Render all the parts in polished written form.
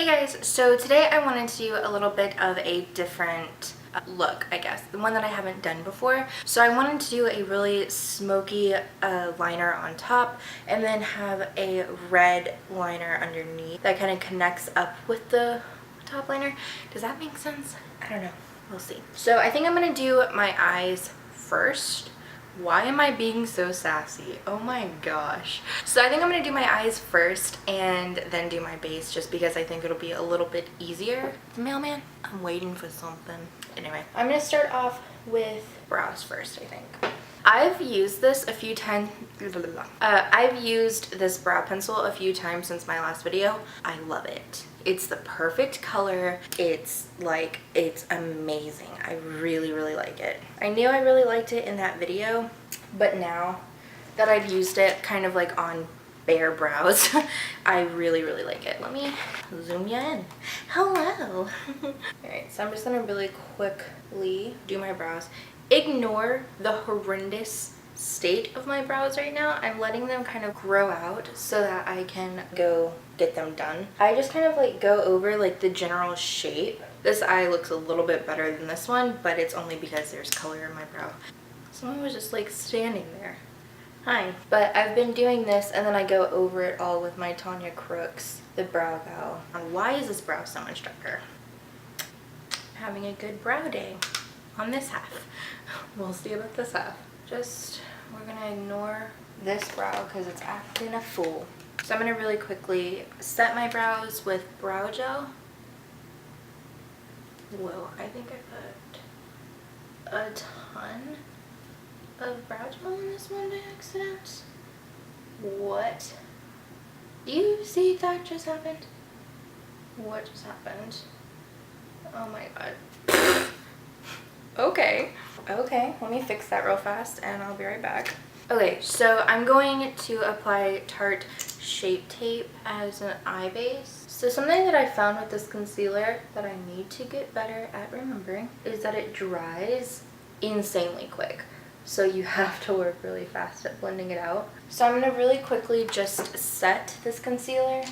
Hey guys, so today I wanted to do a little bit of a different look, I guess, the one that I haven't done before. So I wanted to do a really smoky liner on top and then have a red liner underneath that kind of connects up with the top liner. Does that make sense? I don't know. We'll see. So I think I'm going to do my eyes first. Why am I being so sassy? Oh my gosh. So I think I'm going to do my eyes first and then do my base just because I think it'll be a little bit easier. Mailman, I'm waiting for something. Anyway, I'm going to start off with brows first, I think. I've used this a few times. I've used this brow pencil a few times since my last video. I love it. It's the perfect color. It's amazing. I really like it. I knew I really liked it in that video, but now that I've used it kind of like on bare brows, I really like it. Let me zoom you in. Hello. Alright, so I'm just gonna really quickly do my brows. Ignore the horrendous state of my brows right now. I'm letting them kind of grow out so that I can go get them done. I just kind of like go over like the general shape. This eye looks a little bit better than this one, but it's only because there's color in my brow. Someone was just like standing there. Hi. But I've been doing this and then I go over it all with my Tanya Crooks, the brow bow. And why is this brow so much darker? Having a good brow day on this half. We'll see about this half. We're gonna ignore this brow because it's acting a fool. So I'm gonna really quickly set my brows with brow gel. Whoa, I think I put a ton of brow gel in this one by accident. What? Do you see that just happened? What just happened? Oh my god. Okay, let me fix that real fast and I'll be right back. Okay, so I'm going to apply Tarte Shape Tape as an eye base. So something that I found with this concealer that I need to get better at remembering is that it dries insanely quick. So you have to work really fast at blending it out. So I'm going to really quickly just set this concealer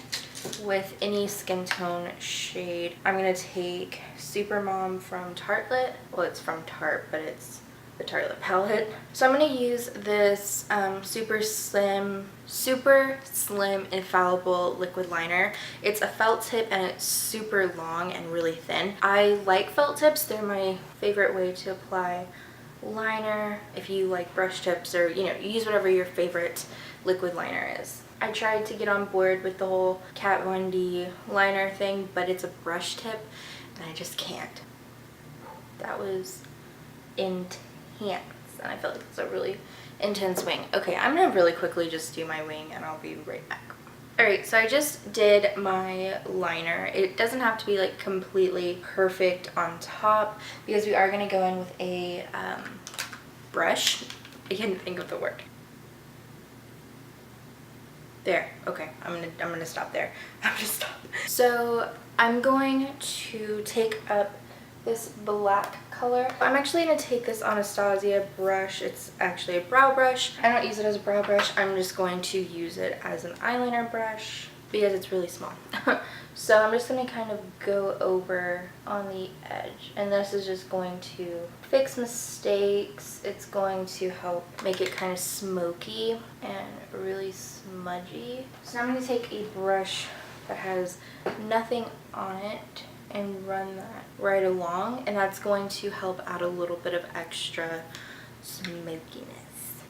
with any skin tone shade. I'm going to take Supermom from Tartelette. Well, it's from Tarte, but it's the Tartelette palette. So I'm going to use this super slim infallible liquid liner. It's a felt tip and it's super long and really thin. I like felt tips. They're my favorite way to apply liner. If you like brush tips, or you use whatever your favorite liquid liner is. I tried to get on board with the whole Kat Von D liner thing, but it's a brush tip and I just can't. That was intense and I feel like it's a really intense wing. Okay, I'm gonna really quickly just do my wing and I'll be right back. Alright, so I just did my liner. It doesn't have to be like completely perfect on top because we are gonna go in with a brush. I can't think of the word. There. Okay, I'm gonna stop there. I'm gonna stop. So I'm going to take up this black color. I'm actually gonna take this Anastasia brush. It's actually a brow brush. I don't use it as a brow brush. I'm just going to use it as an eyeliner brush because it's really small. So I'm just going to kind of go over on the edge, and this is just going to fix mistakes. It's going to help make it kind of smoky and really smudgy. So I'm going to take a brush that has nothing on it and run that right along, and that's going to help add a little bit of extra smokiness.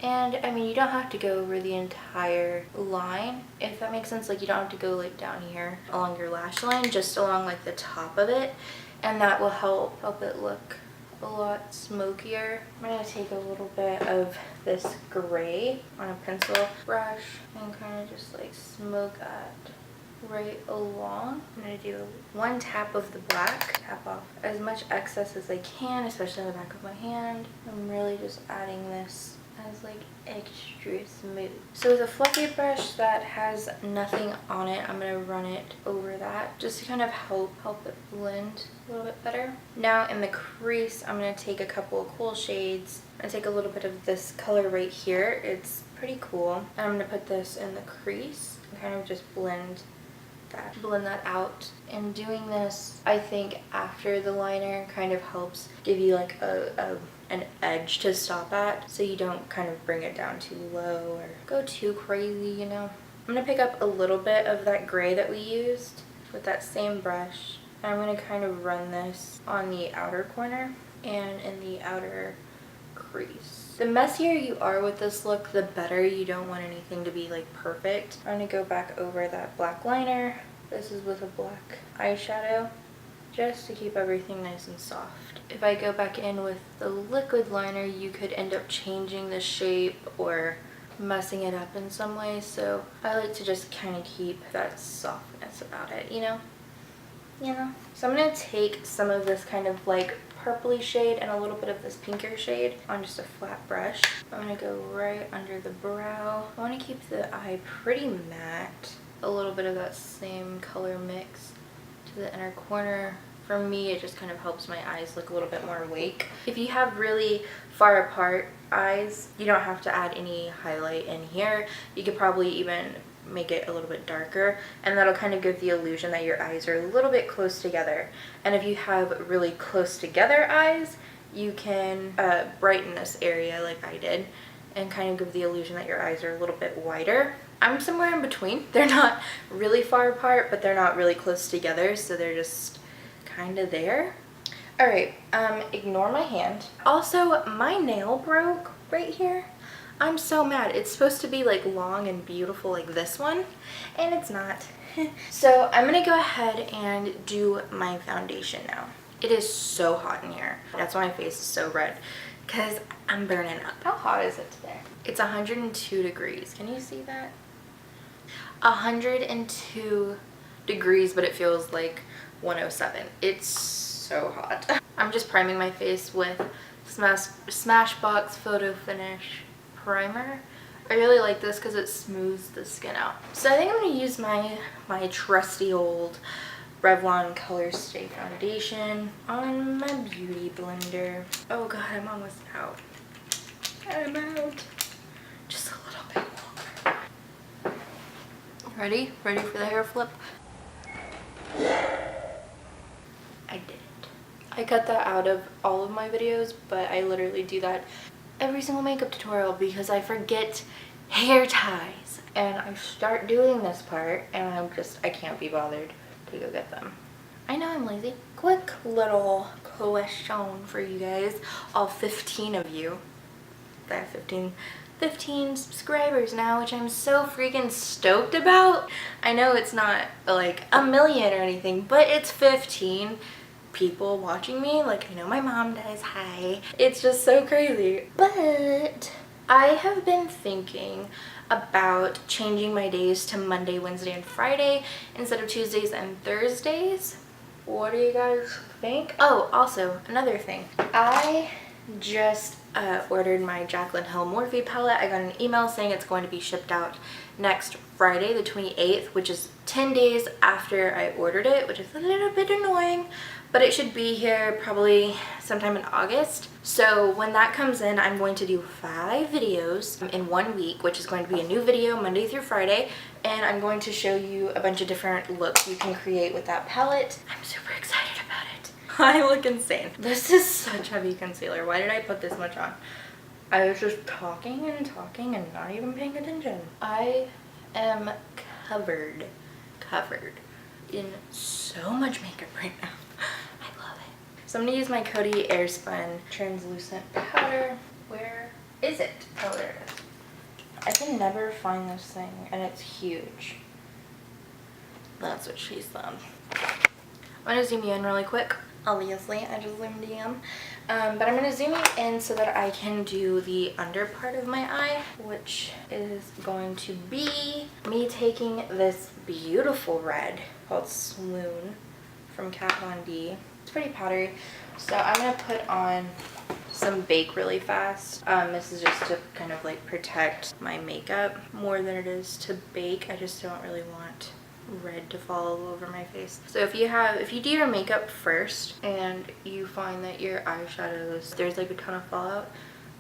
And I mean, you don't have to go over the entire line, if that makes sense. Like, you don't have to go like down here along your lash line, just along like the top of it, and that will help it look a lot smokier. I'm going to take a little bit of this gray on a pencil brush and kind of just like smoke that right along. I'm going to do one tap of the black, tap off as much excess as I can, especially on the back of my hand. I'm really just adding this as like extra smooth. So with a fluffy brush that has nothing on it, I'm going to run it over that just to kind of help it blend a little bit better. Now in the crease, I'm going to take a couple of cool shades. I'm going to take a little bit of this color right here. It's pretty cool. And I'm going to put this in the crease and kind of just blend that. Blend that out. And doing this, I think after the liner kind of helps give you like an edge to stop at, so you don't kind of bring it down too low or go too crazy, you know. I'm gonna pick up a little bit of that gray that we used with that same brush, and I'm gonna kind of run this on the outer corner and in the outer crease. The messier you are with this look, the better. You don't want anything to be like perfect. I'm gonna go back over that black liner. This is with a black eyeshadow, just to keep everything nice and soft. If I go back in with the liquid liner, you could end up changing the shape or messing it up in some way, so I like to just kind of keep that softness about it, you know? So I'm going to take some of this kind of like purpley shade and a little bit of this pinker shade on just a flat brush. I'm going to go right under the brow. I want to keep the eye pretty matte. A little bit of that same color mix to the inner corner. For me, it just kind of helps my eyes look a little bit more awake. If you have really far apart eyes, you don't have to add any highlight in here. You could probably even make it a little bit darker, and that'll kind of give the illusion that your eyes are a little bit close together. And if you have really close together eyes, you can brighten this area like I did and kind of give the illusion that your eyes are a little bit wider. I'm somewhere in between. They're not really far apart, but they're not really close together, so they're just kind of there. Alright, ignore my hand. Also, my nail broke right here. I'm so mad. It's supposed to be like long and beautiful like this one, and it's not. So I'm gonna go ahead and do my foundation now. It is so hot in here. That's why my face is so red, because I'm burning up. How hot is it today? It's 102 degrees. Can you see that? 102 degrees, but it feels like 107. It's so hot. I'm just priming my face with Smashbox Photo Finish primer. I really like this because it smooths the skin out. So I think I'm going to use my trusty old Revlon Color Stay Foundation on my beauty blender. Oh god, I'm almost out. I'm out. Just a little bit longer. Ready? Ready for the hair flip? I did it. I cut that out of all of my videos, but I literally do that every single makeup tutorial because I forget hair ties. And I start doing this part and I can't be bothered to go get them. I know I'm lazy. Quick little question for you guys, all 15 of you. I have 15 subscribers now, which I'm so freaking stoked about. I know it's not like a million or anything, but it's 15 people watching me. Like, I know my mom does. Hi. It's just so crazy. But I have been thinking about changing my days to Monday, Wednesday, and Friday instead of Tuesdays and Thursdays. What do you guys think? Oh, also, another thing. I just ordered my Jaclyn Hill Morphe palette. I got an email saying it's going to be shipped out next Friday, the 28th, which is 10 days after I ordered it, which is a little bit annoying, but it should be here probably sometime in August. So when that comes in, I'm going to do 5 videos in 1 week, which is going to be a new video Monday through Friday, and I'm going to show you a bunch of different looks you can create with that palette. I'm super excited about it. I look insane. This is such heavy concealer. Why did I put this much on? I was just talking and talking and not even paying attention. I am covered in so much makeup right now. I love it. So I'm gonna use my Coty Airspun translucent powder. Where is it? Oh, there it is. I can never find this thing, and it's huge. That's what she said. I'm gonna zoom you in really quick. Obviously, I just zoomed in. But I'm gonna zoom you in so that I can do the under part of my eye, which is going to be me taking this beautiful red called Swoon from Kat Von D. It's pretty powdery, so I'm gonna put on some Bake really fast. This is just to kind of like protect my makeup more than it is to bake. I just don't really want red to fall all over my face. So if you do your makeup first and you find that your eyeshadows, there's like a ton of fallout,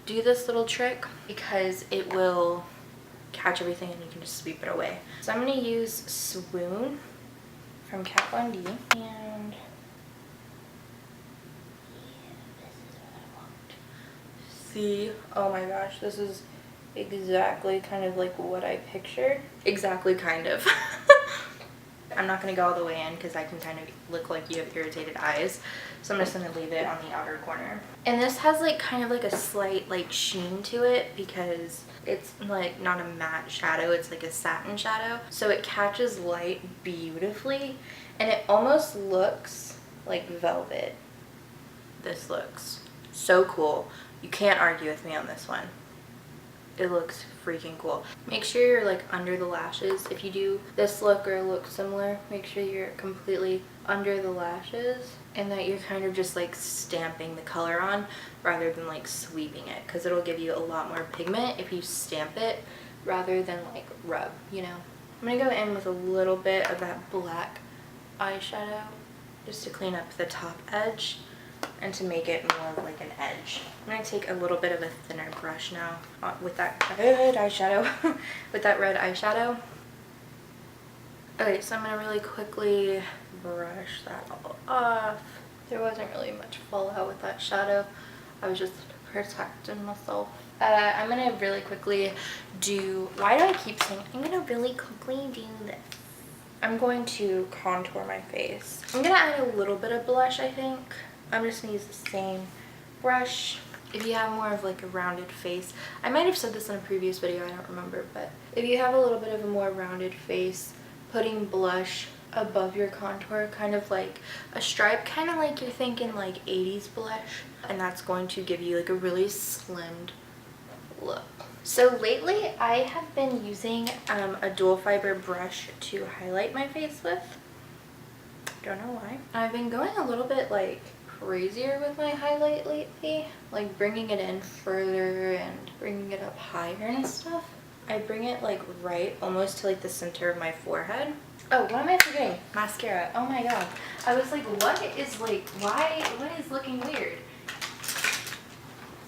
do this little trick because it will catch everything and you can just sweep it away. So I'm going to use Swoon from Kat Von D. And see, oh my gosh, this is exactly kind of like what I pictured. Exactly kind of. I'm not going to go all the way in because I can kind of look like you have irritated eyes. So I'm just going to leave it on the outer corner. And this has like kind of like a slight like sheen to it because it's like not a matte shadow, it's like a satin shadow. So it catches light beautifully and it almost looks like velvet. This looks so cool. You can't argue with me on this one. It looks freaking cool. Make sure you're like under the lashes. If you do this look or look similar, make sure you're completely under the lashes and that you're kind of just like stamping the color on rather than like sweeping it, because it'll give you a lot more pigment if you stamp it rather than like rub, you know. I'm gonna go in with a little bit of that black eyeshadow just to clean up the top edge and to make it more of like an edge. I'm going to take a little bit of a thinner brush now with that red eyeshadow. with that red eyeshadow. Okay, so I'm going to really quickly brush that all off. There wasn't really much fallout with that shadow. I was just protecting myself. I'm going to really quickly do, why do I keep saying, I'm going to really quickly do this. I'm going to contour my face. I'm going to add a little bit of blush, I think. I'm just going to use the same brush. If you have more of like a rounded face, I might have said this in a previous video, I don't remember, but if you have a little bit of a more rounded face, putting blush above your contour, kind of like a stripe, kind of like you're thinking like 80s blush, and that's going to give you like a really slimmed look. So lately I have been using a dual fiber brush to highlight my face with. Don't know why. I've been going a little bit like crazier with my highlight lately, like bringing it in further and bringing it up higher and stuff. I bring it like right almost to like the center of my forehead. Oh, what am I forgetting? Mascara. Oh my god. I was like, what is like, what is looking weird?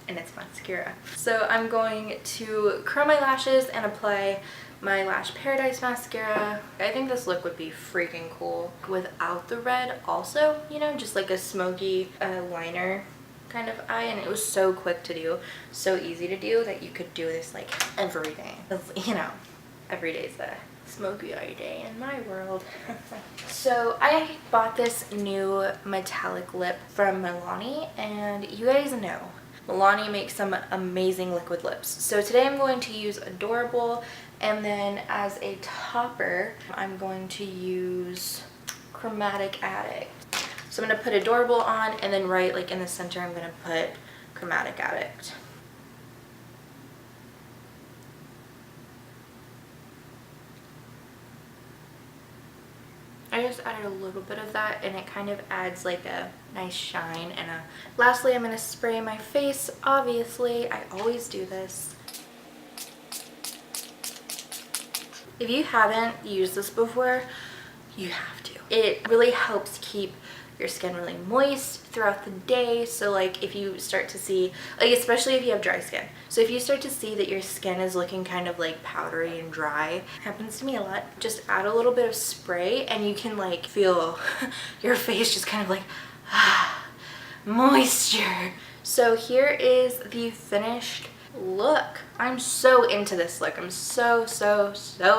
And it's mascara. So I'm going to curl my lashes and apply my Lash Paradise mascara. I think this look would be freaking cool without the red also, you know, just like a smoky liner kind of eye, and it was so quick to do, so easy to do that you could do this like every day. You know, every day is a smoky eye day in my world. So I bought this new metallic lip from Milani, and you guys know Milani makes some amazing liquid lips. So today I'm going to use Adorable, and then as a topper, I'm going to use Chromatic Addict. So I'm going to put Adorable on, and then right like in the center I'm going to put Chromatic Addict. I just added a little bit of that, and it kind of adds like a nice shine. And lastly, I'm going to spray my face. Obviously, I always do this. If you haven't used this before, you have to. It really helps keep your skin really moist throughout the day. So like if you start to see, like especially if you have dry skin, so if you start to see that your skin is looking kind of like powdery and dry, happens to me a lot, just add a little bit of spray and you can like feel your face just kind of like moisture. So here is the finished look. I'm so into this look. I'm so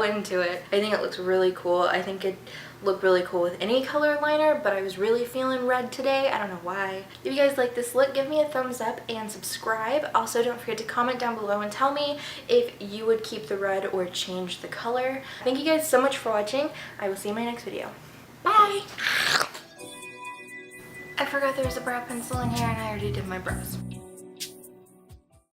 into it. I think it looks really cool. I think it look really cool with any color liner, but I was really feeling red today. I don't know why. If you guys like this look, give me a thumbs up and subscribe. Also, don't forget to comment down below and tell me if you would keep the red or change the color. Thank you guys so much for watching. I will see you in my next video. Bye! I forgot there was a brow pencil in here and I already did my brows.